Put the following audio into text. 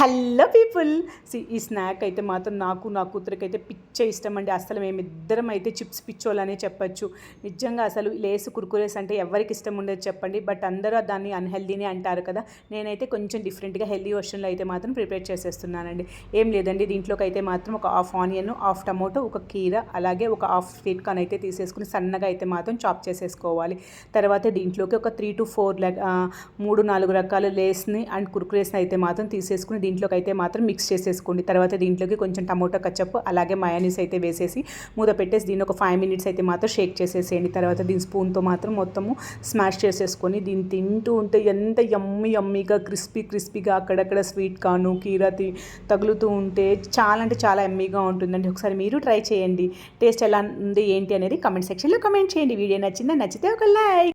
Hello people ఈ snack అయితే మాత్రం నాకు నా కూతురికైతే పిచ్చ ఇష్టం అండి. అసలు మేమిద్దరం అయితే చిప్స్ పిచ్చోళ్ళనే చెప్పచ్చు. నిజంగా అసలు లేస్ కుర్కురేస్ అంటే ఎవరికి ఇష్టం ఉండదు చెప్పండి. బట్ అందరూ దాన్ని అన్హెల్దీనే అంటారు కదా. నేనైతే కొంచెం డిఫరెంట్గా హెల్దీ వర్షన్లో అయితే మాత్రం ప్రిపేర్ చేసేస్తున్నానండి. ఏం లేదండి, దీంట్లోకి అయితే మాత్రం ఒక హాఫ్ ఆనియన్, హాఫ్ టమోటో, ఒక కీర, అలాగే ఒక హాఫ్ స్వీట్ కార్న్ అయితే తీసేసుకుని సన్నగా అయితే మాత్రం చాప్ చేసేసుకోవాలి. తర్వాత దీంట్లోకి ఒక 3 to 4 3-4 రకాల లేస్ని అండ్ కుర్కురేస్ని అయితే మాత్రం తీసేసుకుని దీంట్లోకి అయితే మాత్రం మిక్స్ చేసేసుకోండి. తర్వాత దీంట్లోకి కొంచెం టమోటా కచ్చప్ అలాగే మయోనీస్ అయితే వేసేసి మూత పెట్టేసి దీన్ని ఒక 5 minutes అయితే మాత్రం షేక్ చేసేసేయండి. తర్వాత దీని స్పూన్తో మాత్రం మొత్తము స్మాష్ చేసేసుకొని దీన్ని తింటూ ఉంటే ఎంత యమ్మీగా క్రిస్పీగా అక్కడక్కడ స్వీట్ కార్న్ కీరా తగులుతూ ఉంటే చాలా అంటే చాలా యమ్మీగా ఉంటుందండి. ఒకసారి మీరు ట్రై చేయండి. టేస్ట్ ఎలా ఉంది ఏంటి అనేది కమెంట్ సెక్షన్లో కమెంట్ చేయండి. వీడియో నచ్చితే ఒక లైక్.